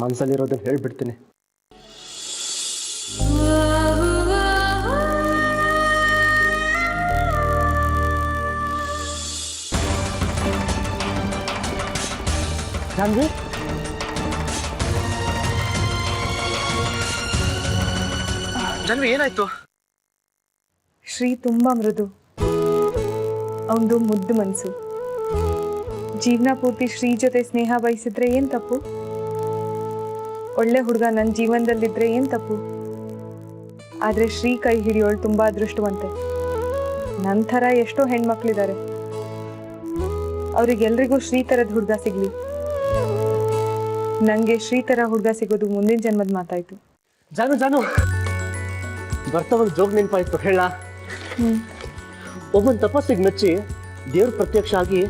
ಮನಸ್ಸಲ್ಲಿರೋದನ್ನ ಹೇಳ್ಬಿಡ್ತೀನಿ. ಜಾನ್ವಿ, ಜಾನ್ವಿ ಏನಾಯ್ತು? ಶ್ರೀ ತುಂಬಾ ಮೃದು, ಅವನದು ಮುದ್ದು ಮನಸ್ಸು. ಜೀವನ ಪೂರ್ತಿ ಶ್ರೀ ಜೊತೆ ಸ್ನೇಹ ಬಯಸಿದ್ರೆ ಏನ್ ತಪ್ಪು? ಒಳ್ಳೆ ಹುಡುಗ ನನ್ನ ಜೀವನದಲ್ಲಿದ್ರೆ ಏನ್ ತಪ್ಪು? ಆದ್ರೆ ಶ್ರೀ ಕೈ ಹಿಡಿಯೋಳು ತುಂಬಾ ಅದೃಷ್ಟವಂತೆ. ನನ್ನ ಥರ ಎಷ್ಟೋ ಹೆಣ್ಮಕ್ಳಿದ್ದಾರೆ, ಅವ್ರಿಗೆಲ್ರಿಗೂ ಶ್ರೀ ತರದ ಹುಡುಗ ಸಿಗ್ಲಿ. ನಂಗೆ ಶ್ರೀ ತರ ಹುಡುಗ ಸಿಗೋದು ಮುಂದಿನ ಜನ್ಮದ ಮಾತಾಯ್ತು. ಜಾನು ಜಾನು, ಬರ್ತವಾಗ ಜೋಗ್ ನೆನಪಾಯ್ತು ಹೇಳ. ಒಬ್ಬನ್ ತಪಸ್ಸಿಗೆ ಮೆಚ್ಚಿ ದೇವ್ರ ಪ್ರತ್ಯಕ್ಷ ಆಗಿ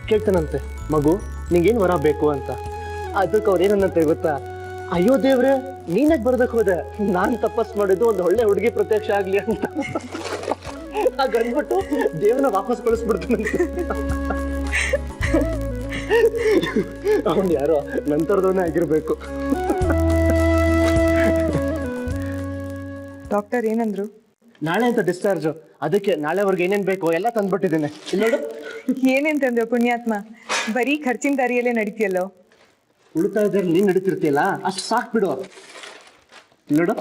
ಕೇಳ್ತಾನಂತೆ, ಮಗು ನಿಂಗೇನ್ ವರ ಬೇಕು ಅಂತ. ಅದಕ್ಕೆ ಅವ್ರು ಏನನ್ನಂತೆ ಗೊತ್ತಾ? ಅಯ್ಯೋ ದೇವ್ರೆ, ನೀನಾಗ್ ಬರ್ಬೇಕು ಹೋದೆ, ನಾನ್ ತಪಸ್ ಮಾಡಿದ್ದು ಒಂದು ಒಳ್ಳೆ ಹುಡುಗಿ ಪ್ರತ್ಯಕ್ಷ ಆಗ್ಲಿ ಅಂತ. ಹಾಗನ್ಬಿಟ್ಟು ದೇವ್ರನ್ನ ವಾಪಸ್ ಕಳಿಸ್ಬಿಡ್ತಾನಂತೆ. ಅವನ್ ಯಾರೋ ನಂತರದವನೇ ಆಗಿರ್ಬೇಕು. ಡಾಕ್ಟರ್ ಏನಂದ್ರು? ನಾಳೆ ಅಂತ ಡಿಸ್ಚಾರ್ಜ್, ಅದಕ್ಕೆ ನಾಳೆವರೆಗೆ ಏನೇನ್ ಬೇಕೋ ಎಲ್ಲ ತಂದ್ಬಿಟ್ಟಿದ್ದೇನೆ. ನೋಡು. ಏನೇನ್ ತಂದ್ರು ಪುಣ್ಯಾತ್ಮ? ಬರೀ ಖರ್ಚಿನ ದಾರಿಯಲ್ಲೇ ನಡೀತಿಯಲ್ಲೋ. ಉಳಿತಾಯದಲ್ಲಿ ನೀನ್ ನಡೀತಿರ್ತೀಯಲ್ಲ, ಅಷ್ಟು ಸಾಕ್ ಬಿಡು. ನೋಡು,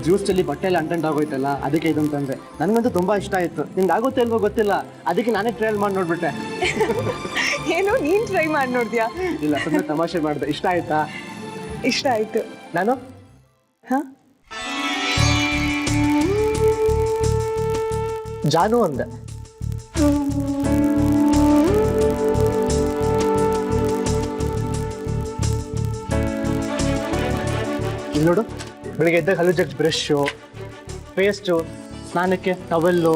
ಜ್ಯೂಸ್ ಚಲ್ಲಿ ಬಟ್ಟೆ ಎಲ್ಲ ಅಂಟಂಟ್ ಆಗೋಯ್ತಲ್ಲ, ಅದಕ್ಕೆ ಇದನ್ನ ತಂದೆ. ನನ್ಗಂತೂ ತುಂಬಾ ಇಷ್ಟ ಆಯ್ತು. ನಿಂಗೆ ಆಗುತ್ತೆ ಇಲ್ವೋ ಗೊತ್ತಿಲ್ಲ, ಅದಕ್ಕೆ ನಾನೇ ಟ್ರಯಲ್ ಮಾಡಿ ನೋಡ್ಬಿಟ್ಟೆ. ಏನು ನೀನ್ ಟ್ರೈ ಮಾಡಿ ನೋಡ್ದ್ಯಾ? ಇಲ್ಲ, ಸುಮ್ಮನೆ ತಮಾಷೆ ಮಾಡ್ದೆ. ಇಷ್ಟ ಆಯ್ತಾ? ಇಷ್ಟ ಆಯ್ತು. ನಾನು ಜಾನು ಅಂದೆ. ಇಲ್ಲಿ ನೋಡು, ಬೆಳಿಗ್ಗೆ ಎದ್ದಾಗ ಹಲ್ಲು ಜಗ್ ಬ್ರಷು, ಪೇಸ್ಟು, ಸ್ನಾನಕ್ಕೆ towel,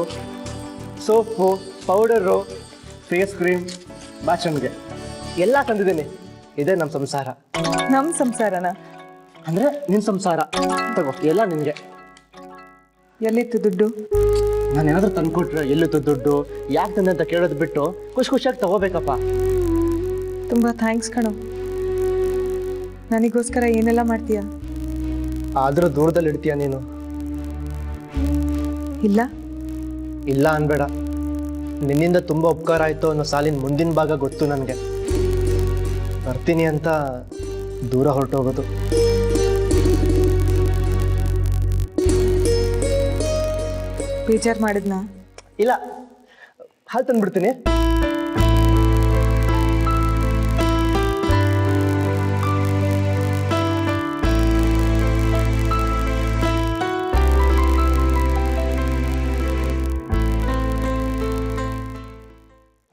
soap, powder, face cream, ಬಾಚಣಿಗೆ ಎಲ್ಲ ತಂದಿದ್ದೀನಿ. ಇದೇ ನಮ್ಮ ಸಂಸಾರ. ನಮ್ ಸಂಸಾರನ? ಅಂದ್ರೆ ನಿನ್ ಸಂಸಾರ. ತಗೋ, ಎಲ್ಲ ನಿನ್ಗೆ. ಎಲ್ಲಿತ್ತು ದುಡ್ಡು? ನಾನು ಏನಾದ್ರೂ ತಂದ್ಕೊಟ್ರೆ ಎಲ್ಲಿತ್ತು ದುಡ್ಡು, ಯಾಕೆ ತಂದೆ ಅಂತ ಕೇಳೋದು ಬಿಟ್ಟು ಖುಷಿ ಖುಷಿಯಾಗಿ ತಗೋಬೇಕಪ್ಪ. ತುಂಬಾ ಥ್ಯಾಂಕ್ಸ್ ಕಣೋ. ನನಗೋಸ್ಕರ ಏನೆಲ್ಲ ಮಾಡ್ತೀಯ? ಆದ್ರೂ ದೂರದಲ್ಲಿ ಇಡ್ತೀಯ ನೀನು. ಇಲ್ಲ ಇಲ್ಲ ಅನ್ಬೇಡ. ನಿನ್ನಿಂದ ತುಂಬಾ ಉಪಕಾರ ಆಯ್ತು ಅನ್ನೋ ಸಾಲಿನ ಮುಂದಿನ ಭಾಗ ಗೊತ್ತು ನನಗೆ. ಬರ್ತೀನಿ ಅಂತ ದೂರ ಹೊರಟೋಗೋದು. ಬೇಜಾರ್ ಮಾಡಿದ್ನಾ? ಇಲ್ಲ, ಹಾಲು ತಂದ್ಬಿಡ್ತೀನಿ.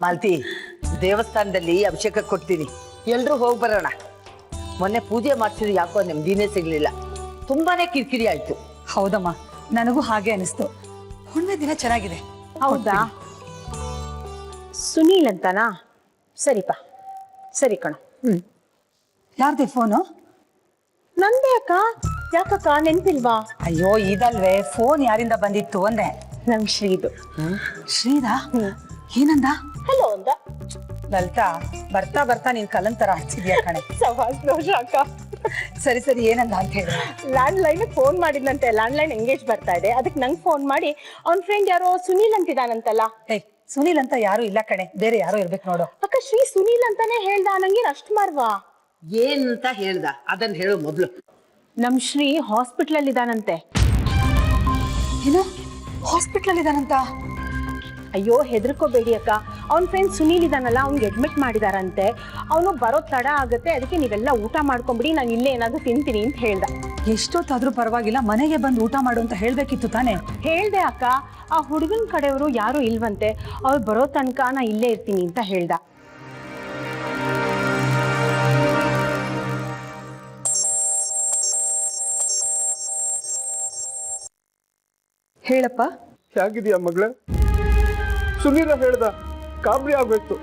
ಮಾಲ್ತಿ, ದೇವಸ್ಥಾನದಲ್ಲಿ ಅಭಿಷೇಕ ಕೊಡ್ತೀನಿ, ಎಲ್ರೂ ಹೋಗಿ ಬರೋಣ. ಮೊನ್ನೆ ಪೂಜೆ ಮಾಡ್ಸಿದ್ರೆ ಯಾಕೋ ನೆಮ್ಮದಿನೇ ಸಿಗ್ಲಿಲ್ಲ, ತುಂಬಾನೇ ಕಿರಿಕಿರಿ ಆಯ್ತು. ಹೌದಮ್ಮ, ನನಗೂ ಹಾಗೆ ಅನಿಸ್ತು. ಹುಣ್ಣಿಮೆ ದಿನ ಚೆನ್ನಾಗಿದೆ. ಹೌದಾ? ಸುನೀಲ್ ಅಂತನಾ? ಸರಿಪಾ, ಸರಿ ಕಣ. ಯಾರ್ದೇ ಫೋನು? ನಂದೇ ಅಕ್ಕ. ಯಾಕಕ್ಕ, ನೆನ್ಪಿಲ್ವಾ? ಅಯ್ಯೋ ಇದಲ್ವೇ, ಫೋನ್ ಯಾರಿಂದ ಬಂದಿತ್ತು ಅಂದೆ. ನಮ್ ಶ್ರೀದು. ಶ್ರೀದಾ? ಏನಂದ? ಹಲೋ ಅಂದ. ಲಲಿತಾ, ಬರ್ತಾ ಬರ್ತಾ ನೀನ್ ಕಲಂತರ ಹಚ್ಚಿದ್ಯಾ ಕಣೆ. ಸವಾಸ್ ದೋಷ ಅಕ್ಕ. ಸರಿ ಸರಿ, ಏನಂದ ಅಂತ ಹೇಳಿ. ಲ್ಯಾಂಡ್ ಲೈನ್ ಫೋನ್ ಮಾಡಿದ್ನಂತೆ, ಲ್ಯಾಂಡ್ ಲೈನ್ ಎಂಗೇಜ್ ಬರ್ತಾ ಇದೆ, ಅದಕ್ಕೆ ನಂಗೆ ಫೋನ್ ಮಾಡಿ ಅವ್ನ ಫ್ರೆಂಡ್ ಯಾರೋ ಸುನೀಲ್ ಅಂತಿದಾನಂತಲ್ಲ. ಏಯ್, ಸುನೀಲ್ ಅಂತ ಯಾರು ಇಲ್ಲ ಕಣೆ, ಬೇರೆ ಯಾರೋ ಇರ್ಬೇಕು ನೋಡು. ಅಕ್ಕ, ಶ್ರೀ ಸುನೀಲ್ ಅಂತಾನೆ ಹೇಳ್ದ. ನಂಗೇನ್ ಅಷ್ಟ್ ಮಾರ್ವಾ? ಏನಂತ ಹೇಳ್ದ ಅದನ್ನ ಹೇಳು ಮೊದ್ಲು. ನಮ್ ಶ್ರೀ ಹಾಸ್ಪಿಟಲ್ ಅಲ್ಲಿ ಇದಾನಂತೆ. ಏನು, ಹಾಸ್ಪಿಟಲ್ ಇದಾನಂತ? ಅಯ್ಯೋ, ಹೆದರ್ಕೋಬೇಡಿ ಅಕ್ಕ. ಅವ್ನ ಫ್ರೆಂಡ್ ಸುನೀಲ್ ಇದಾನಲ್ಲ, ಅವ್ನಿಗೆ ಅಡ್ಮಿಟ್ ಮಾಡಿದಾರಂತೆ. ಅವನು ಬರೋ ತಡ ಆಗುತ್ತೆ, ಅದಕ್ಕೆ ನೀವೆಲ್ಲ ಊಟ ಮಾಡ್ಕೊಂಬಿಡಿ, ನಾನು ಇಲ್ಲೇ ಏನಾದ್ರು ತಿಂತೀನಿ ಅಂತ ಹೇಳ್ದ. ಎಷ್ಟೊತ್ತಾದ್ರೂ ಪರವಾಗಿಲ್ಲ, ಮನೆಗೆ ಬಂದು ಊಟ ಮಾಡು ಅಂತ ಹೇಳ್ಬೇಕಿತ್ತು ತಾನೆ. ಹೇಳ್ದೆ ಅಕ್ಕ. ಆ ಹುಡುಗನ ಕಡೆಯವರು ಯಾರು ಇಲ್ವಂತೆ, ಅವ್ರು ಬರೋ ತನಕ ನಾ ಇಲ್ಲೇ ಇರ್ತೀನಿ ಅಂತ ಹೇಳ್ದ. ಹೇಳಪ್ಪ. ಹೇಗಿದೆಯಾ ಮಗಳೇ? ಸುನೀಲ ಹೇಳ್ದ ಗಾಬರಿ ಆಗ್ಬೇಕು.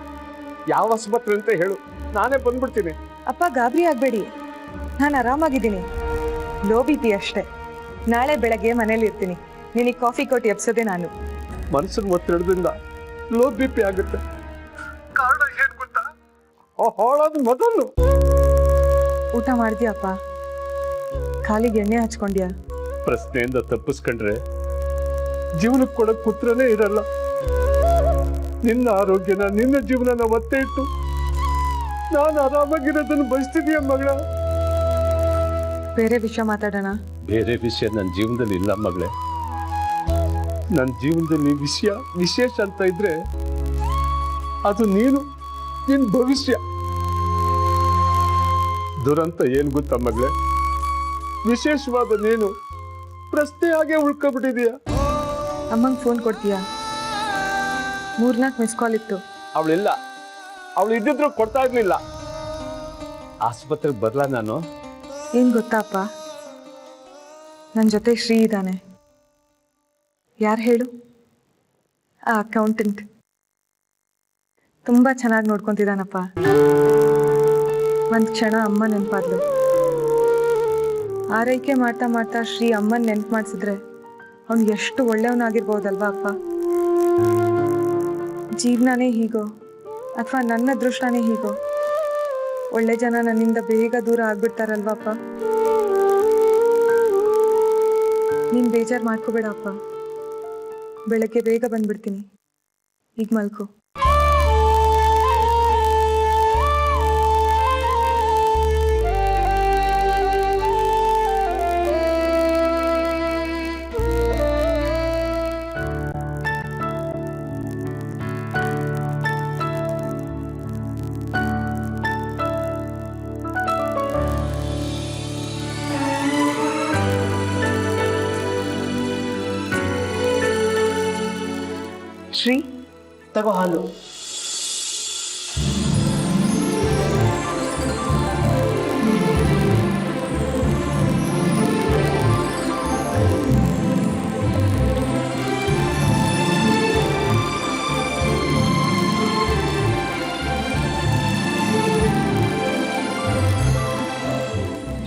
ಯಾವ ಆಸ್ಪತ್ರೆ ಅಂತ ಹೇಳು, ನಾನೇ ಬಂದ್ಬಿಡ್ತೀನಿ. ಅಪ್ಪ ಗಾಬರಿ ಆಗ್ಬೇಡಿ, ನಾನು ಆರಾಮಾಗಿದ್ದೀನಿ. ಲೋ ಬಿ ಪಿ ಅಷ್ಟೇ. ನಾಳೆ ಬೆಳಗ್ಗೆ ಮನೇಲಿ ಇರ್ತೀನಿ. ನಿನಗೆ ಕಾಫಿ ಕೊಟ್ಟು ಎಬ್ಸೋದೆ ನಾನು. ಮನಸ್ಸಿನ ಒತ್ತಡದಿಂದ ಲೋ ಬಿ ಪಿ ಆಗುತ್ತೆ. ಕಾರಣ ಏನ್ ಗೊತ್ತಾ? ಹಾಳಾದ ಮೊದಲು ಊಟ ಮಾಡಿದ್ಯಪ್ಪ? ಖಾಲಿಗೆ ಎಣ್ಣೆ ಹಚ್ಕೊಂಡ್ಯಾ? ಪ್ರಶ್ನೆಯಿಂದ ತಪ್ಪಿಸ್ಕೊಂಡ್ರೆ ಜೀವನಕ್ಕೆ ಕೊಡಕ್ ಪುತ್ರನೇ ಇರಲ್ಲ. ನಿನ್ನ ಆರೋಗ್ಯನ ನಿನ್ನ ಜೀವನನ ಒತ್ತೆ ಇಟ್ಟು ನಾನು ಆರಾಮಾಗಿರೋದನ್ನು ಬಯಸ್ತಿದೀಯ ಮಗಳ. ಬೇರೆ ವಿಷಯ ಮಾತಾಡೋಣ. ಬೇರೆ ವಿಷಯ ನನ್ನ ಜೀವನದಲ್ಲಿ ಇಲ್ಲ ಮಗಳೇ. ನನ್ನ ಜೀವನದಲ್ಲಿ ವಿಷಯ ವಿಶೇಷ ಅಂತ ಇದ್ರೆ ಅದು ನೀನು, ನಿನ್ ಭವಿಷ್ಯ. ದುರಂತ ಏನ್ ಗೊತ್ತಾ ಮಗಳೇ? ವಿಶೇಷವಾದ ನೀನು ಪ್ರಶ್ನೆಯಾಗೆ ಉಳ್ಕೊಬಿಟ್ಟಿದೀಯ. ಅಮ್ಮಂಗೆ ಫೋನ್ ಕೊಡ್ತೀಯಾ? 3-4 ಮಿಸ್ ಕಾಲ್ ಇತ್ತು. ಅವಳಿಲ್ಲ, ಅವಳು ಇದ್ದಿದ್ರು ಕೊಡ್ತಾ ಇರ್ಲಿಲ್ಲ. ಆಸ್ಪತ್ರೆಗೆ ಬರ್ಲಾ ನಾನು? ಏನ್ ಗೊತ್ತಾಪ್ಪ, ನನ್ನ ಜೊತೆ ಶ್ರೀ ಇದ್ದಾನೆ. ಯಾರು ಹೇಳು? ಆ ಅಕೌಂಟೆಂಟ್. ತುಂಬಾ ಚೆನ್ನಾಗಿ ನೋಡ್ಕೊಂತಿದ್ದಾನಪ್ಪ. ಒಂದ್ ಕ್ಷಣ ಅಮ್ಮ ನೆನ್ಪಾದ್ಲು. ಆರೈಕೆ ಮಾಡ್ತಾ ಮಾಡ್ತಾ ಶ್ರೀ ಅಮ್ಮನ್ ನೆನ್ಪು ಮಾಡಿಸಿದ್ರೆ ಅವ್ನು ಎಷ್ಟು ಒಳ್ಳೆಯವನಾಗಿರ್ಬೋದಲ್ವಾ ಅಪ್ಪ? ಜೀವನನೇ ಹೀಗೋ ಅಥವಾ ನನ್ನ ಅದೃಷ್ಟನೇ ಹೀಗೋ? ಒಳ್ಳೆ ಜನ ನನ್ನಿಂದ ಬೇಗ ದೂರ ಆಗ್ಬಿಡ್ತಾರಲ್ವಪ್ಪ? ನೀನ್ ಬೇಜಾರು ಮಾಡ್ಕೋಬೇಡಪ್ಪ. ಬೆಳಗ್ಗೆ ಬೇಗ ಬಂದ್ಬಿಡ್ತೀನಿ. ಈಗ ಮಲ್ಕೋ. ಶ್ರೀ, ತಗೋ ಹಾಲು.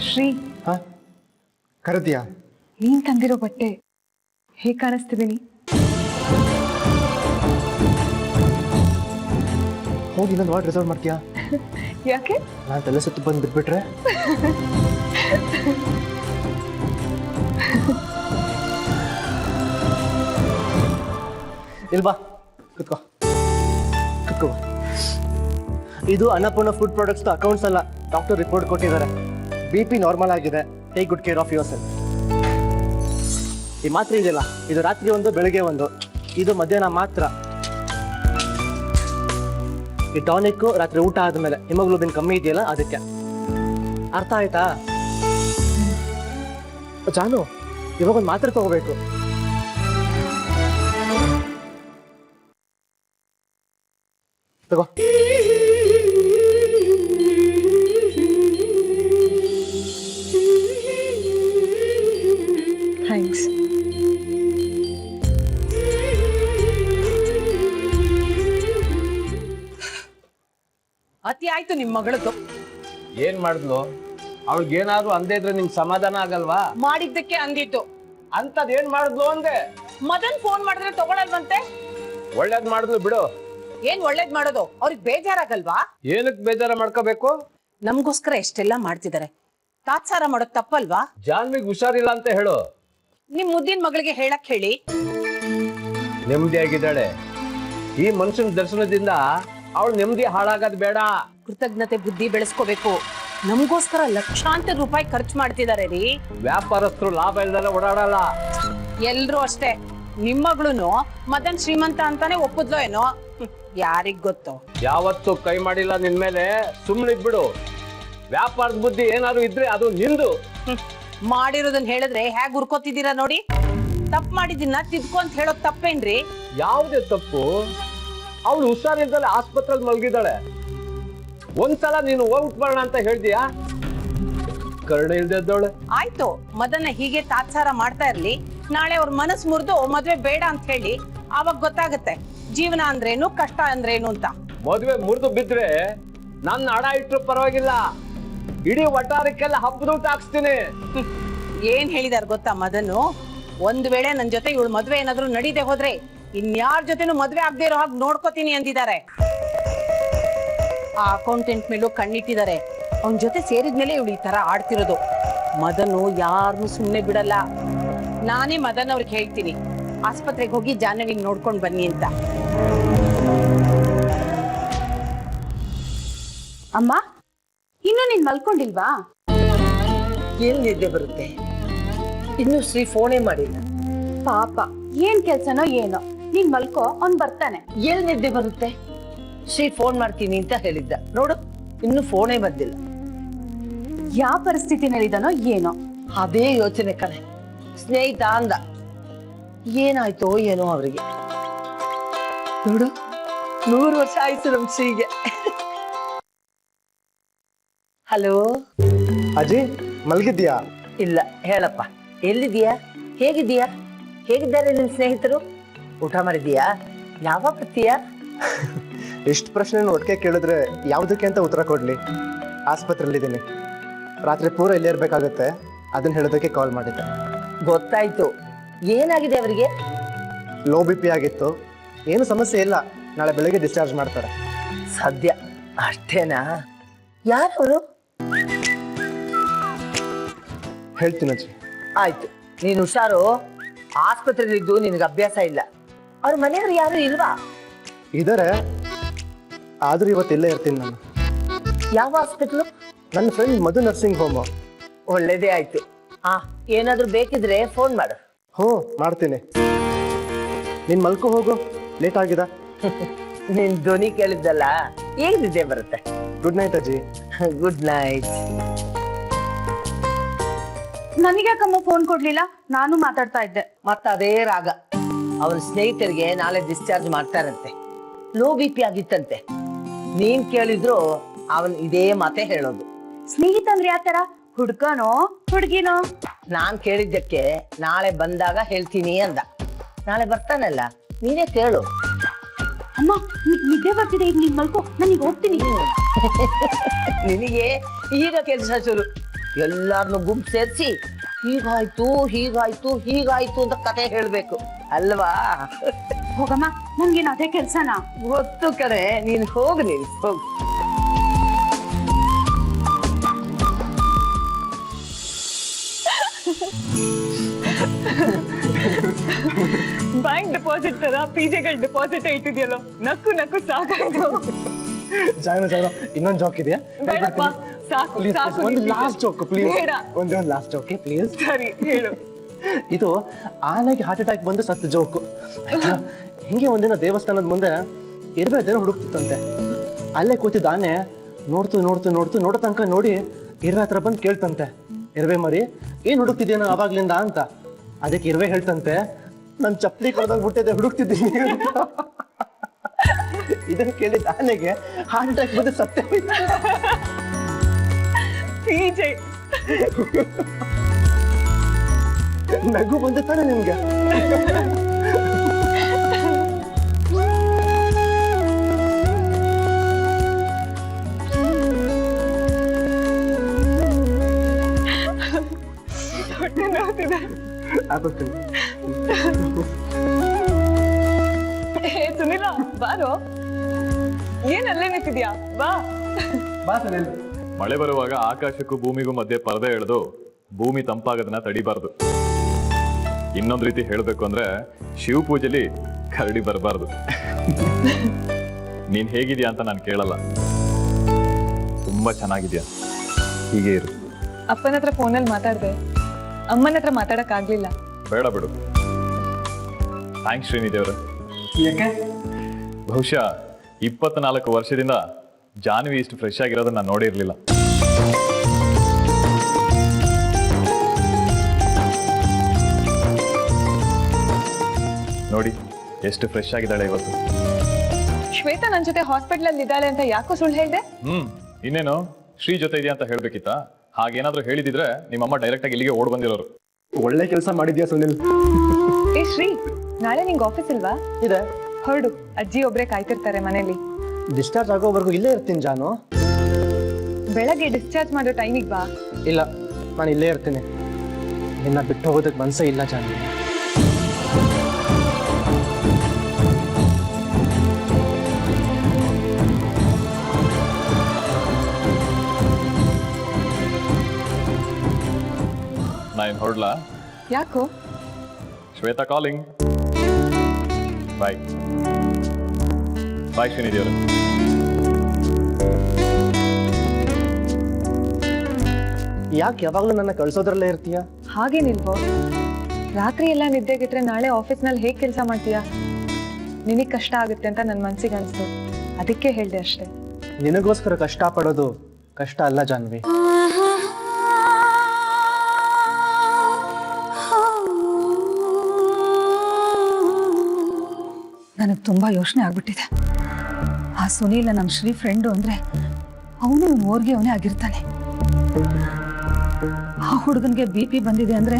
ಶ್ರೀ, ಕರೆದ್ಯಾ? ನೀನ್ ತಂದಿರೋ ಬಟ್ಟೆ ಹೇಗ್ ಕಾಣಿಸ್ತಿದ್ದೀನಿ? ಹೋಗಿ ಇನ್ನೊಂದು ವಾರ್ಡ್ ರಿಸರ್ವ್ ಮಾಡ್ತೀಯಾ? ಯಾಕೆ? ನಾನು ತಲೆ ಸುತ್ತು ಬಂದು ಬಿಟ್ಬಿಟ್ರೆ ಇಲ್ವಾ? ಕುತ್ಕೋ ಕುತ್ಕೋ. ಇದು ಅನ್ನಪೂರ್ಣ ಫುಡ್ ಪ್ರಾಡಕ್ಟ್ಸ್ ಅಕೌಂಟ್ಸ್ ಅಲ್ಲ. ಡಾಕ್ಟರ್ ರಿಪೋರ್ಟ್ ಕೊಟ್ಟಿದ್ದಾರೆ. BP ನಾರ್ಮಲ್ ಆಗಿದೆ. Take good care of your self. ಈ ಮಾತ್ರೆ ಇದೆಯಲ್ಲ, ಇದು ರಾತ್ರಿ ಒಂದು ಬೆಳಗ್ಗೆ ಒಂದು, ಇದು ಮಧ್ಯಾಹ್ನ ಮಾತ್ರ. ಈ ಟಾನಿಕ್ ರಾತ್ರಿ ಊಟ ಆದ್ಮೇಲೆ ಹಿಮೋಗ್ಲೋಬಿನ್ ಕಮ್ಮಿ ಇದೆಯಲ್ಲ ಅದಕ್ಕೆ. ಅರ್ಥ ಆಯ್ತಾ? ಜಾನು, ಇವಾಗ ಒಂದು ಮಾತ್ರೆ ತಗೋಬೇಕು. ತಗೋ. ಥ್ಯಾಂಕ್ಸ್. ಅತಿ ಆಯ್ತು ನಿಮ್ ಮಗಳದ್ದು. ಏನ್ ಮಾಡಿದ್ಲು? ಅವಳಿಗೇನಾದ್ರು ಅಂದೇ ಇದ್ರೆ ನಿಂಗೆ ಸಮಾಧಾನ ಆಗಲ್ವಾ? ಮಾಡಿದ್ದಕ್ಕೆ ಅಂದಿತ್ತು. ಅಂತದ್ ಏನ್ ಮಾಡಿದ್ಲು ಅಂದೆ? ಮದನ್ ಫೋನ್ ಮಾಡಿದ್ರೆ ತಗೊಳಲ್ವಂತೆ. ಒಳ್ಳೇದ್ ಮಾಡಿದ್ಲು ಬಿಡು. ಏನ್ ಒಳ್ಳೇದ್ ಮಾಡೋದು? ಅವ್ರಿಗೆ ಬೇಜಾರಾಗಲ್ವಾ? ಏನಕ್ ಬೇಜಾರ ಮಾಡ್ಕೋಬೇಕು? ನಮ್ಗೋಸ್ಕರ ಎಷ್ಟೆಲ್ಲಾ ಮಾಡ್ತಿದ್ದಾರೆ. ತಾತ್ಸಾರ ಮಾಡೋದ್ ತಪ್ಪಲ್ವಾ? ಜಾನ್ವಿಗ್ ಹುಷಾರಿಲ್ಲ ಅಂತ ಹೇಳು. ನಿಮ್ ಮುದ್ದಿನ ಮಗಳಿಗೆ ಹೇಳಕ್ ಹೇಳಿ. ನೆಮ್ಮದಿಯಾಗಿದ್ದಾಳೆ. ಈ ಮನುಷ್ಯನ ದರ್ಶನದಿಂದ ಅವಳು ನೆಮ್ಮದಿ ಹಾಳಾಗದ್ ಬೇಡ. ಕೃತಜ್ಞತೆ ಬುದ್ಧಿ ಬೆಳೆಸ್ಕೋಬೇಕು. ನಮಗೋಸ್ಕರ ಲಕ್ಷಾಂತರ ರೂಪಾಯಿ ಖರ್ಚು ಮಾಡ್ತಿದ್ದಾರೆ ರೀ. ವ್ಯಾಪಾರಸ್ಥರು ಲಾಭ ಇಲ್ದಲ್ಲ ಓಡಾಡಲ್ಲ. ಎಲ್ರು ಅಷ್ಟೇ. ನಿಮ್ ಮಗಳು ಮದನ್ ಶ್ರೀಮಂತ ಅಂತಾನೆ ಒಪ್ಪುದ್ಲೋ ಏನೋ, ಯಾರಿಗ್ ಗೊತ್ತು. ಯಾವತ್ತು ಕೈ ಮಾಡಿಲ್ಲ ನಿನ್ ಮೇಲೆ, ಸುಮ್ಮನಿದ್ಬಿಡು. ವ್ಯಾಪಾರದ ಬುದ್ಧಿ ಏನಾದ್ರು ಇದ್ರೆ ಅದು ನಿಂದು. ಮಾಡಿರೋದನ್ನ ಹೇಳಿದ್ರೆ ಹೇಗ್ ಉರ್ಕೋತಿದ್ದೀರಾ ನೋಡಿ. ತಪ್ಪು ಮಾಡಿದಿನ ತಿದ್ಕೊ ಅಂತ ಹೇಳೋದ್ ತಪ್ಪೇನ್ರಿ? ಯಾವುದೇ ತಪ್ಪು? ಅವಳು ಹುಷಾರಿಲ್ದಲೆ ಆಸ್ಪತ್ರೆಯಲ್ಲಿ ಮಲಗಿದ್ದಾಳೆ. ಒಂದ್ಸಲ ನೀನು ಹೋಗ್ಬಿಟ್ ಬರೋಣ ಅಂತ ಹೇಳ್ದೀಯಾ? ಕರುಣೆ ಇಲ್ದೋಳೆ. ಆಯ್ತು, ಮದನ್ನ ಹೀಗೆ ತಾತ್ಸಾರ ಮಾಡ್ತಾ ಇರ್ಲಿ. ನಾಳೆ ಅವ್ರ ಮನಸ್ ಮುರಿದು ಮದ್ವೆ ಬೇಡ ಅಂತ ಹೇಳಿ, ಆವಾಗ ಗೊತ್ತಾಗತ್ತೆ ಜೀವನ ಅಂದ್ರೇನು, ಕಷ್ಟ ಅಂದ್ರೇನು ಅಂತ. ಮದ್ವೆ ಮುರಿದು ಬಿದ್ರೆ ನನ್ನ ಹಡ ಇಟ್ರು ಪರವಾಗಿಲ್ಲ, ಇಡೀ ವಟಾರಕ್ಕೆಲ್ಲ ಹಬ್ಬದ ಊಟ ಹಾಕ್ಸ್ತೀನಿ. ಏನ್ ಹೇಳಿದಾರ ಗೊತ್ತಾ ಮದನು? ಒಂದ್ ವೇಳೆ ನನ್ ಜೊತೆ ಇವಳು ಮದ್ವೆ ಏನಾದ್ರು ನಡೀದೆ ಹೋದ್ರೆ ಇನ್ಯಾರ ಜೊತೆನೂ ಮದ್ವೆ ಆಗದೆ ಇರೋ ಹಾಗೆ ನೋಡ್ಕೋತೀನಿ ಅಂದಿದ್ದಾರೆ. ಆ ಅಕೌಂಟೆಂಟ್ ಮೇಲೂ ಕಣ್ಣಿಟ್ಟಿದ್ದಾರೆ. ಅವನ್ ಜೊತೆ ಸೇರಿದ್ಮೇಲೆ ಇವಳು ಈ ತರ ಆಡ್ತಿರೋದು. ಮದನು ಯಾರನ್ನು ಸುಮ್ನೆ ಬಿಡಲ್ಲ. ನಾನೇ ಮದನ್ ಅವ್ರಿಗೆ ಹೇಳ್ತೀನಿ, ಆಸ್ಪತ್ರೆಗೆ ಹೋಗಿ ಜಾಹ್ನವಿನ್ ನೋಡ್ಕೊಂಡ್ ಬನ್ನಿ ಅಂತ. ಅಮ್ಮ, ಇನ್ನು ನೀನ್ ಮಲ್ಕೊಂಡಿಲ್ವಾ? ಏನ್ ನಿದ್ದೆ ಬರುತ್ತೆ? ಇನ್ನು ಶ್ರೀ ಫೋನೇ ಮಾಡಿಲ್ಲ. ಪಾಪ, ಏನ್ ಕೆಲ್ಸನೋ ಏನೋ. ನೀನ್ ಮಲ್ಕೋ, ಅವ್ನ್ ಬರ್ತಾನೆ. ಎಲ್ ನಿದ್ದೆ ಬರುತ್ತೆ? ಶ್ರೀ ಫೋನ್ ಮಾಡ್ತೀನಿ ಅಂತ ಹೇಳಿದ್ದ, ನೋಡು ಇನ್ನು ಫೋನೇ ಬಂದಿಲ್ಲ. ಯಾವ ಪರಿಸ್ಥಿತಿನಲ್ಲಿದ್ದಾನೋ ಏನೋ. ಅದೇ ಯೋಚನೆ ಕಣೆ. ಸ್ನೇಹಿತ ಅಂದ, ಏನಾಯ್ತೋ ಏನೋ ಅವರಿಗೆ. ನೋಡು 100 ವರ್ಷ ಆಯ್ತು ನಮ್ ಶ್ರೀಗೆ. ಹಲೋ ಅಜಿ, ಮಲ್ಗಿದ್ಯಾ? ಇಲ್ಲ, ಹೇಳಪ್ಪ, ಎಲ್ಲಿದೀಯಾ? ಹೇಗಿದೀಯಾ? ಹೇಗಿದ್ದಾರೆ ನಿಮ್ ಸ್ನೇಹಿತರು? ಊಟ ಮಾಡಿದೀಯಾ? ಯಾವಾಗ ಬರ್ತೀಯಾ? ಇಷ್ಟು ಪ್ರಶ್ನೆ ಒಟ್ಟಿಗೆ ಕೇಳಿದ್ರೆ ಯಾವುದಕ್ಕೆ ಅಂತ ಉತ್ತರ ಕೊಡ್ಲಿ? ಆಸ್ಪತ್ರೆಯಲ್ಲಿದ್ದೀನಿ, ರಾತ್ರಿ ಪೂರ ಇಲ್ಲೇ ಇರ್ಬೇಕಾಗತ್ತೆ. ಅದನ್ನ ಹೇಳೋದಕ್ಕೆ ಕಾಲ್ ಮಾಡಿದ್ದೆ. ಗೊತ್ತಾಯ್ತು. ಏನಾಗಿದೆ ಅವರಿಗೆ? ಲೋ BP ಆಗಿತ್ತು, ಏನು ಸಮಸ್ಯೆ ಇಲ್ಲ. ನಾಳೆ ಬೆಳಗ್ಗೆ ಡಿಸ್ಚಾರ್ಜ್ ಮಾಡ್ತಾರೆ. ಸದ್ಯ ಅಷ್ಟೇನಾ? ಯಾರವರು? ಹೇಳ್ತೀನಿ ಅಜ್ಜಿ. ಆಯ್ತು, ನೀನು ಹುಷಾರು. ಆಸ್ಪತ್ರೆಯಲ್ಲಿದ್ದು ನಿನಗೆ ಅಭ್ಯಾಸ ಇಲ್ಲ. ಅವ್ರ ಮನೆಯವರು ಯಾರು ಇಲ್ವಾ? ಇದಾರೆ, ಆದ್ರೂ ಇವತ್ತು ಇಲ್ಲೇ ಇರ್ತೀನಿ ನಾನು. ಯಾವ ಹಾಸ್ಪಿಟ್ಲು? ನನ್ನ ಫ್ರೆಂಡ್ ಮಧು ನರ್ಸಿಂಗ್ ಹೋಮ್. ಒಳ್ಳೇದೇ ಆಯ್ತು. ಏನಾದ್ರೂ ಬೇಕಿದ್ರೆ ಫೋನ್ ಮಾಡು. ಹ್ಞೂ, ಮಾಡ್ತೀನಿ. ನೀನ್ ಮಲ್ಕೋ ಹೋಗು, ಲೇಟ್ ಆಗಿದೆ. ನಿನ್ ಧ್ವನಿ ಕೇಳಿದ್ದಲ್ಲ, ಈಗ ನಿದ್ದೆ ಬರುತ್ತೆ. ಗುಡ್ ನೈಟ್ ಅಜ್ಜಿ. Good night. ನನಗ್ಯಾಕಮ್ಮ ಫೋನ್ ಕೊಡ್ಲಿಲ್ಲ? ನಾನು ಮಾತಾಡ್ತಾ ಇದ್ದೆ. ಮತ್ತ ಅದೇ ರಾಗ. ಅವನ ಸ್ನೇಹಿತರಿಗೆ ನಾಳೆ ಡಿಸ್ಚಾರ್ಜ್ ಮಾಡ್ತಾರಂತೆ. Low BP ಆಗಿತ್ತಂತೆ. ನೀನ್ ಕೇಳಿದ್ರು ಅವನ್ ಇದೇ ಮಾತೆ ಹೇಳೋದು. ಸ್ನೇಹಿತ ಅಂದ್ರೆ ಯಾತರ? ಹುಡ್ಗನೋ ಹುಡ್ಗಿನೋ? ನಾನ್ ಕೇಳಿದ್ದಕ್ಕೆ ನಾಳೆ ಬಂದಾಗ ಹೇಳ್ತೀನಿ ಅಂದ. ನಾಳೆ ಬರ್ತಾನಲ್ಲ, ನೀನೇ ಕೇಳು. ಅಮ್ಮ, ನಿದ್ದೆ ಬರ್ತಿದೆ, ಈಗ ನೀನ್ ಮಲ್ಕೋ, ನಾನೀಗ ಹೋಗ್ತೀನಿ. ನಿನಗೆ ಈಗ ಕೆಲಸ ಶುರು. ಎಲ್ಲಾರನ್ನು ಗುಂಪು ಸೇರಿಸಿ ಹೀಗಾಯ್ತು ಹೀಗಾಯ್ತು ಹೀಗಾಯ್ತು ಅಂತ ಕತೆ ಹೇಳ್ಬೇಕು ಅಲ್ವಾ? ಹೋಗಮ್ಮ, ನನ್ಗೇನ್ ಅದೇ ಕೆಲ್ಸನಾ? ಗೊತ್ತು ಕಡೆ, ನೀನ್ ಹೋಗು. ಬ್ಯಾಂಕ್ ಡೆಪಾಸಿಟ್ ತರ ಪಿಜೆಗಳ ಡೆಪಾಸಿಟ್ ಇಟ್ಟಿದ್ಯಲ್ಲೋ, ನಕ್ಕು ನಕ್ಕು ಸಾಕಾಯ್ತು. ಜಾಗ ಇನ್ನೊಂದು ಜಾಕ್ ಇದೆಯಾ? ಬೇಡಪ್ಪ, ಸಾಕು ಸಾಕು. ಒಂದು ಲಾಸ್ಟ್ ಜೋಕ್ ಪ್ಲೀಸ್. ಬೇಡ. ಒಂದು ಲಾಸ್ಟ್ ಜೋಕ್ ಪ್ಲೀಸ್. ಸರಿ, ಹೇಳು. ಇದು ಆನೆಗೆ ಹಾರ್ಟ್ ಅಟ್ಯಾಕ್ ಬಂದು ಸತ್ತು ಜೋಕು. ಹಿಂಗೆ ಒಂದಿನ ದೇವಸ್ಥಾನದ ಮುಂದೆ ಇರ್ಬೆ ಅದೇನೋ ಹುಡುಕ್ತಿತ್ತಂತೆ. ಅಲ್ಲೇ ಕೂತಿದ್ದ ಆನೆ ನೋಡೋ ತನಕ ನೋಡಿ ಇರ್ವೆ ಹತ್ರ ಬಂದು ಕೇಳ್ತಂತೆ, ಇರ್ವೆ ಮರಿ ಏನ್ ಹುಡುಕ್ತಿದ್ಯೇನೋ ಅವಾಗ್ಲಿಂದ ಅಂತ. ಅದಕ್ಕೆ ಇರ್ವೆ ಹೇಳ್ತಂತೆ, ನನ್ ಚಪ್ಪಲಿ ಕಳೆದಾಗ ಬಿಟ್ಟಿದ್ದೆ, ಹುಡುಕ್ತಿದ್ದೀನಿ ಅಂತ. ಇದನ್ನ ಕೇಳಿದ ಆನೆಗೆ ಹಾರ್ಟ್ ಅಟ್ಯಾಕ್ ಬಂದು ಸತ್ತೇ ಹೋಯ್ತು. ಪಿಜೆ ನಗು ಬಂದ ತಾನೆ ನಿಮ್ಗೆ? ಹೊಟ್ಟೆ ನೋವ್ತಿದೆ. ಆಗುತ್ತೆ. ಹೇ ಸುನಿಲ, ಬಾರೋ. ಏನ್ ಅಲ್ಲೇ ನಿಂತಿದ್ಯಾ? ಬಾ. ಬಾ ಸುನಿಲ್. ಮಳೆ ಬರುವಾಗ ಆಕಾಶಕ್ಕೂ ಭೂಮಿಗೂ ಮಧ್ಯೆ ಪರದೆ ಎಳೆದು ಭೂಮಿ ತಂಪಾಗೋದನ್ನ ತಡಿಬಾರ್ದು. ಇನ್ನೊಂದ್ ರೀತಿ ಹೇಳ್ಬೇಕು ಅಂದ್ರೆ, ಶಿವ ಪೂಜೆಲಿ ಕರಡಿ ಬರಬಾರ್ದು. ನೀನ್ ಹೇಗಿದ್ಯಾ ಅಂತ ನಾನು ಕೇಳಲ್ಲ, ತುಂಬಾ ಚೆನ್ನಾಗಿದ್ಯಾ, ಹೀಗೆ ಇರು. ಅಪ್ಪನ ಹತ್ರ ಫೋನಲ್ಲಿ ಮಾತಾಡ್ದೆ, ಅಮ್ಮನ ಹತ್ರ ಮಾತಾಡಕ್ ಆಗ್ಲಿಲ್ಲ. ಬೇಡ ಬಿಡು. ಥ್ಯಾಂಕ್ಸ್ ಶ್ರೀನಿದೇವ್ರೆ. ಯಾಕೆ? ಬಹುಶಃ 24 ವರ್ಷದಿಂದ ಜಾನ್ವಿ ಇಷ್ಟು ಫ್ರೆಶ್ ಆಗಿರೋದನ್ನ ನಾನು ನೋಡಿರ್ಲಿಲ್ಲ. ನೋಡಿ ಎಷ್ಟು ಫ್ರೆಶ್ ಆಗಿದ್ದಾಳೆ ಇವತ್ತು. ಶ್ವೇತಾ ನನ್ ಜೊತೆ ಹಾಸ್ಪಿಟಲ್ ಅಲ್ಲಿ ಇದ್ದಾಳೆ ಅಂತ ಯಾಕೋ ಸುಳ್ಳು ಹೇಳ್ದೆ? ಇನ್ನೇನು, ಶ್ರೀ ಜೊತೆ ಇದೆಯಾ ಅಂತ ಹೇಳ್ಬೇಕಿತ್ತಾ? ಹಾಗೇನಾದ್ರೂ ಹೇಳಿದಿದ್ರೆ ನಿಮ್ಮಮ್ಮ ಡೈರೆಕ್ಟ್ ಆಗಿ ಇಲ್ಲಿಗೆ ಓಡ್ ಬಂದಿರೋರು. ಒಳ್ಳೆ ಕೆಲಸ ಮಾಡಿದ್ಯಾ ಸುನಿಲ್. ಏ ಶ್ರೀ, ನಾಳೆ ನಿಂಗೆ ಆಫೀಸ್ ಇಲ್ವಾ? ಇದೆ. ಹೊರಡು, ಅಜ್ಜಿ ಒಬ್ರೆ ಕಾಯ್ತಿರ್ತಾರೆ ಮನೇಲಿ. ಡಿಸ್ಚಾರ್ಜ್ ಆಗೋವರೆಗೂ ಇಲ್ಲೇ ಇರ್ತೀನಿ ಜಾನು. ಬೆಳಗ್ಗೆ ಡಿಸ್ಚಾರ್ಜ್ ಮಾಡೋ ಟೈಮಿಗೆ ಬಾ. ಇಲ್ಲ, ನಾನು ಇಲ್ಲೇ ಇರ್ತೀನಿ. ನಿನ್ನ ಬಿಟ್ಟು ಹೋಗೋದಕ್ಕೆ ಮನಸ್ಸೇ ಇಲ್ಲ ಜಾನ್ವಿ. ನಾನು ಹೊರಡ್ಲಾ? ಯಾಕೋ? ಶ್ವೇತಾ ಕಾಲಿಂಗ್. ಬಾಯ್ ಬಾಯ್ ಶ್ರೀನಿಧಿ ಅವರು. ಯಾಕೆ ಯಾವಾಗಲೂ ನನ್ನ ಕಳ್ಸೋದ್ರಲ್ಲೇ ಇರ್ತೀಯ? ಹಾಗೇನಿಲ್ವೋ, ರಾತ್ರಿ ಎಲ್ಲ ನಿದ್ದೆಗಿಟ್ರೆ ನಾಳೆ ಆಫೀಸ್ನಲ್ಲಿ ಹೇಗೆ ಕೆಲಸ ಮಾಡ್ತೀಯಾ? ನಿನಗೆ ಕಷ್ಟ ಆಗುತ್ತೆ ಅಂತ ನನ್ನ ಮನ್ಸಿಗೆ ಅನಿಸ್ತು, ಅದಕ್ಕೆ ಹೇಳಿದೆ ಅಷ್ಟೇ. ನಿನಗೋಸ್ಕರ ಕಷ್ಟ ಪಡೋದು ಕಷ್ಟ ಅಲ್ಲ ಜಾನ್ವಿ. ನನಗೆ ತುಂಬ ಯೋಚನೆ ಆಗ್ಬಿಟ್ಟಿದೆ. ಆ ಸುನೀಲ ನಮ್ಮ ಶ್ರೀ ಫ್ರೆಂಡು ಅಂದರೆ ಅವನು ಇವನು ಓರ್ಗೆ ಅವನೇ ಆಗಿರ್ತಾನೆ. ಆ ಹುಡುಗನಿಗೆ BP ಬಂದಿದೆ ಅಂದರೆ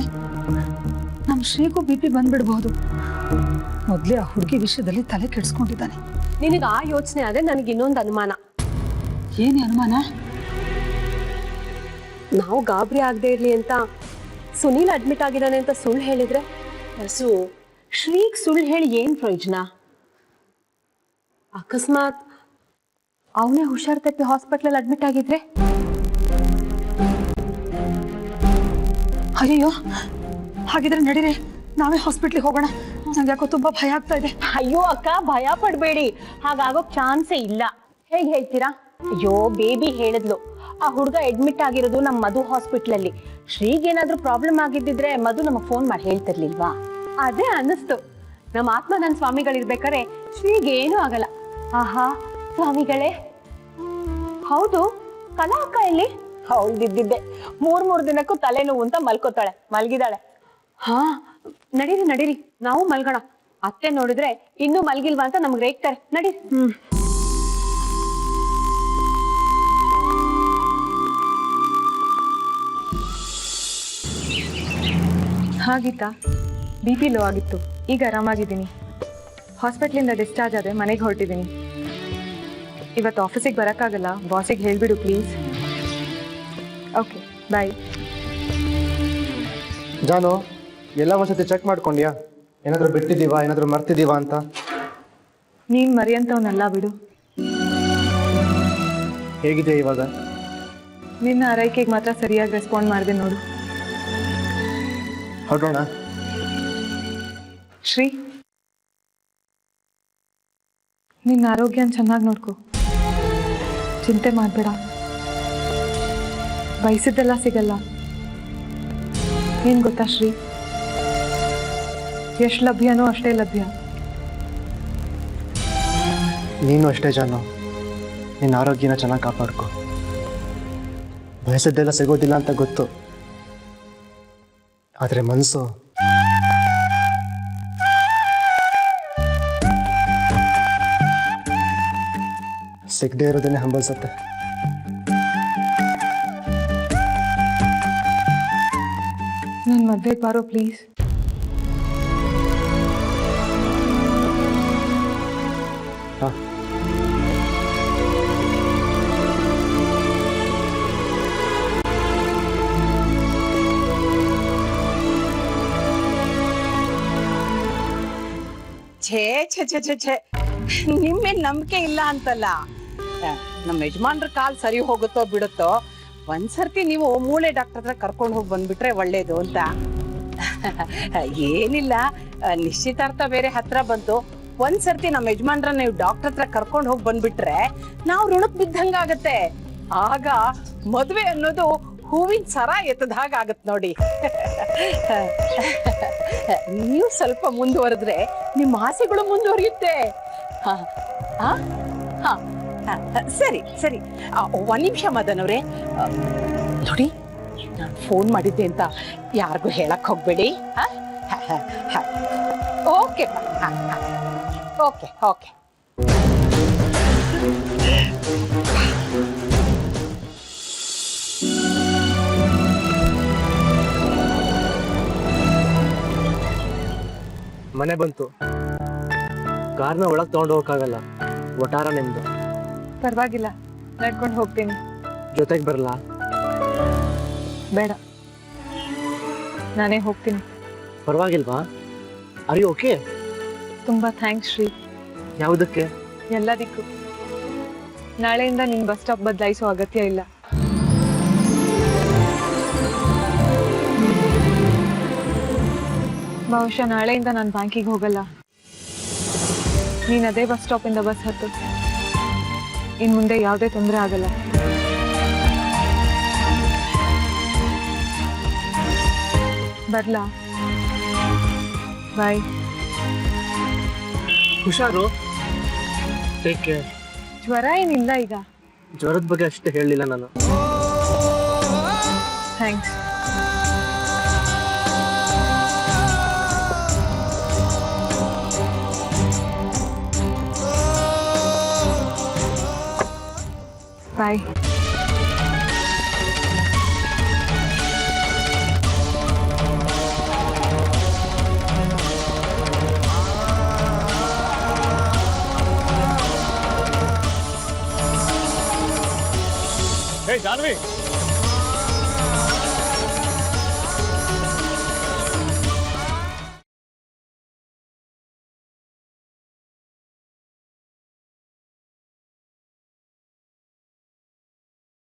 ನಮ್ಮ ಶ್ರೀಗೂ BP ಬಂದ್ಬಿಡ್ಬಹುದು. ಮೊದಲೇ ಆ ಹುಡುಗಿ ವಿಷಯದಲ್ಲಿ ತಲೆ ಕೆಡಿಸ್ಕೊಂಡಿದ್ದಾನೆ. ನಿನಗೆ ಆ ಯೋಚನೆ ಆದ್ರೆ ನನಗೆ ಇನ್ನೊಂದು ಅನುಮಾನ. ಏನೇ ಅನುಮಾನ? ನಾವು ಗಾಬರಿ ಆಗದೆ ಇರ್ಲಿ ಅಂತ ಸುನೀಲ್ ಅಡ್ಮಿಟ್ ಆಗಿದ್ದಾನೆ ಅಂತ ಸುಳ್ಳು ಹೇಳಿದ್ರೆ ಬಸ್ಸು ಶ್ರೀಗ್ ಸುಳ್ಳು ಹೇಳಿ ಏನ್ ಪ್ರಯೋಜನ? ಅಕಸ್ಮಾತ್ ಅವನೇ ಹುಷಾರ್ ತಪ್ಪಿ ಹಾಸ್ಪಿಟ್ಲಲ್ಲಿ ಅಡ್ಮಿಟ್ ಆಗಿದ್ರೆ? ಅಯ್ಯೋ, ಹಾಗಿದ್ರೆ ನಡೀರಿ, ನಾವೇ ಹಾಸ್ಪಿಟ್ಲಿಗೆ ಹೋಗೋಣ. ನಂಗೆ ಯಾಕೋ ತುಂಬ ಭಯ ಆಗ್ತಾ ಇದೆ. ಅಯ್ಯೋ ಅಕ್ಕ, ಭಯ ಪಡ್ಬೇಡಿ, ಹಾಗಾಗೋಕ್ ಚಾನ್ಸೇ ಇಲ್ಲ. ಹೇಗ್ ಹೇಳ್ತೀರಾ? ಅಯ್ಯೋ, ಬೇಬಿ ಹೇಳಿದ್ಲು ಆ ಹುಡುಗ ಅಡ್ಮಿಟ್ ಆಗಿರೋದು ನಮ್ಮ ಮಧು ಹಾಸ್ಪಿಟ್ಲಲ್ಲಿ. ಶ್ರೀಗ್ ಏನಾದ್ರೂ ಪ್ರಾಬ್ಲಮ್ ಆಗಿದ್ದಿದ್ರೆ ಮಧು ನಮಗ್ ಫೋನ್ ಮಾಡಿ ಹೇಳ್ತಿರ್ಲಿಲ್ವಾ? ಅದೇ ಅನ್ನಿಸ್ತು. ನಮ್ಮ ಆತ್ಮಾನಂದ ಸ್ವಾಮಿಗಳಿರ್ಬೇಕಾರೆ ಶ್ರೀಗೆ ಏನೂ ಆಗಲ್ಲ. ಆಹಾ, ಸ್ವಾಮಿಗಳೇ. ಹೌದು, ಕಲಾ ಅಕ್ಕ ಎಲ್ಲಿ? ಅವಳ್ದಿದ್ದಿದ್ದೆ 3 ದಿನಕ್ಕೂ ತಲೆನೋವು ಅಂತ ಮಲ್ಕೋತಾಳೆ, ಮಲ್ಗಿದಾಳೆ. ಹಾ, ನಡೀರಿ ನಡೀರಿ, ನಾವು ಮಲ್ಗೋಣ. ಅತ್ತೆ ನೋಡಿದ್ರೆ ಇನ್ನೂ ಮಲ್ಗಿಲ್ವಾ ಅಂತ ನಮ್ಗೆ ರೇಗ್ತಾರೆ. ನಡೀರಿ. ಹಾಗಿತ್ತಾ? BP ಲೋ ಆಗಿತ್ತು, ಈಗ ಆರಾಮಾಗಿದ್ದೀನಿ. ಹಾಸ್ಪಿಟ್ಲಿಂದ ಡಿಸ್ಚಾರ್ಜ್ ಆದ್ರೆ ಮನೆಗೆ ಹೊರಟಿದ್ದೀನಿ. ಇವತ್ತು ಆಫೀಸಿಗೆ ಬರೋಕ್ಕಾಗಲ್ಲ, ಬಾಸಿಗೆ ಹೇಳಿಬಿಡು ಪ್ಲೀಸ್. ಓಕೆ, ಬಾಯ್. ಜಾನು, ಎಲ್ಲ ಒಂದ್ಸತಿ ಚೆಕ್ ಮಾಡ್ಕೊಂಡ್ಯಾ? ಏನಾದರೂ ಬಿಟ್ಟಿದ್ದೀವಾ, ಏನಾದರೂ ಮರ್ತಿದ್ದೀವಾ ಅಂತ? ನೀನು ಮರೆಯಂತವನ್ನೆಲ್ಲ ಬಿಡು. ಹೇಗಿದೆ ಇವಾಗ? ನಿನ್ನ ಆರೈಕೆಗೆ ಮಾತ್ರ ಸರಿಯಾಗಿ ರೆಸ್ಪಾಂಡ್ ಮಾಡಿದೆ ನೋಡು. ಹೊರಡೋಣ. ಶ್ರೀ, ನಿನ್ನ ಆರೋಗ್ಯನ ಚೆನ್ನಾಗಿ ನೋಡ್ಕೊ, ಚಿಂತೆ ಮಾಡಬೇಡ. ಬಯಸಿದ್ದೆಲ್ಲ ಸಿಗಲ್ಲ. ಏನ್ ಗೊತ್ತಾ ಶ್ರೀ, ಎಷ್ಟು ಲಭ್ಯನೋ ಅಷ್ಟೇ ಲಭ್ಯ. ನೀನು ಅಷ್ಟೇ ಜಾನು, ನಿನ್ನ ಆರೋಗ್ಯನ ಚೆನ್ನಾಗಿ ಕಾಪಾಡ್ಕೊ. ಬಯಸಿದ್ದೆಲ್ಲ ಸಿಗೋದಿಲ್ಲ ಅಂತ ಗೊತ್ತು, ಆದರೆ ಮನಸ್ಸು ಸಿಗದೆ ಇರೋದನ್ನೇ ಹಂಬಲಿಸುತ್ತೆ. ನನ್ನ ಮದುವೆಗೆ ಬಾರೋ ಪ್ಲೀಸ್. ಹಾಂ, ಛೇ ಛೇ ಛೇ ಛೇ ಛೇ, ನಿಮ್ಮೇಲ್ ನಂಬಿಕೆ ಇಲ್ಲ ಅಂತಲ್ಲ. ನಮ್ಮ ಯಜಮಾನ್ರ ಕಾಲ್ ಸರಿ ಹೋಗುತ್ತೋ ಬಿಡುತ್ತೋ, ಒಂದ್ಸರ್ತಿ ನೀವು ಮೂಳೆ ಡಾಕ್ಟರ್ ಹತ್ರ ಕರ್ಕೊಂಡು ಹೋಗಿ ಬಂದ್ಬಿಟ್ರೆ ಒಳ್ಳೇದು ಅಂತ. ಏನಿಲ್ಲ, ನಿಶ್ಚಿತಾರ್ಥ ಬೇರೆ ಹತ್ರ ಬಂತು. ಒಂದ್ಸರ್ತಿ ನಮ್ಮ ಯಜಮಾನ್ರ ನೀವು ಡಾಕ್ಟರ್ ಹತ್ರ ಕರ್ಕೊಂಡು ಹೋಗಿ ಬಂದ್ಬಿಟ್ರೆ ನಾವು ಋಣಕ್ ಬಿದ್ದಂಗಾಗತ್ತೆ. ಆಗ ಮದ್ವೆ ಅನ್ನೋದು ಹೂವಿನ ಸರ ಎತ್ತದ ಹಾಗಾಗತ್ ನೋಡಿ. ನೀವು ಸ್ವಲ್ಪ ಮುಂದುವರೆದ್ರೆ ನಿಮ್ಮ ಆಸೆಗಳು ಮುಂದುವರಿಯುತ್ತೆ. ಸರಿ ಸರಿ, ಒಂದ್ ನಿಮಿಷ ಮದನವ್ರೆ, ನೋಡಿ ನಾನು ಫೋನ್ ಮಾಡಿದ್ದೆ ಅಂತ ಯಾರಿಗೂ ಹೇಳಕ್ ಹೋಗ್ಬೇಡಿ. Okay okay okay. ಮನೆ ಬಂತು. ಕಾರ್ನ ಒಳಗೆ ತಗೊಂಡು ಹೋಗಕ್ಕಾಗಲ್ಲ, ಒಟಾರ ನಿಮ್ದು. ಪರವಾಗಿಲ್ಲ, ನಡ್ಕೊಂಡು ಹೋಗ್ತೀನಿ. ಜೊತೆಗೆ ಬರಲ್ಲ? ಬೇಡ. ನಾನೇ ಹೋಗ್ತೀನಿ. ಪರವಾಗಿಲ್ವಾ? ಅರಿ ಓಕೆ? ತುಂಬಾ ಥ್ಯಾಂಕ್ಸ್ ಶ್ರೀ. ಯಾವುದಕ್ಕೆ? ಎಲ್ಲದಕ್ಕೂ. ನಾಳೆಯಿಂದ ನಿನ್ ಬಸ್ ಸ್ಟಾಪ್ ಬದಲಾಯಿಸೋ ಅಗತ್ಯ ಇಲ್ಲ. ಬಹುಶಃ ನಾಳೆಯಿಂದ ನಾನು ಬ್ಯಾಂಕಿಗೆ ಹೋಗಲ್ಲ. ನೀನ್ ಅದೇ ಬಸ್ ಸ್ಟಾಪ್ ಇಂದ ಬಸ್ ಹತ್ತು. ಇನ್ ಮುಂದೆ ಯಾವುದೇ ತೊಂದರೆ ಆಗಲ್ಲ. ಬರ್ಲಾ? ಬಾಯ್. ಹುಷಾರು. Take care. ಜ್ವರ ಏನಿಲ್ಲ ಈಗ. ಜ್ವರದ ಬಗ್ಗೆ ಅಷ್ಟೇ ಹೇಳಲಿಲ್ಲ ನಾನು. ಥ್ಯಾಂಕ್ಸ್. ಬಾಯ್. ಹೇ ಜಾನ್ವಿ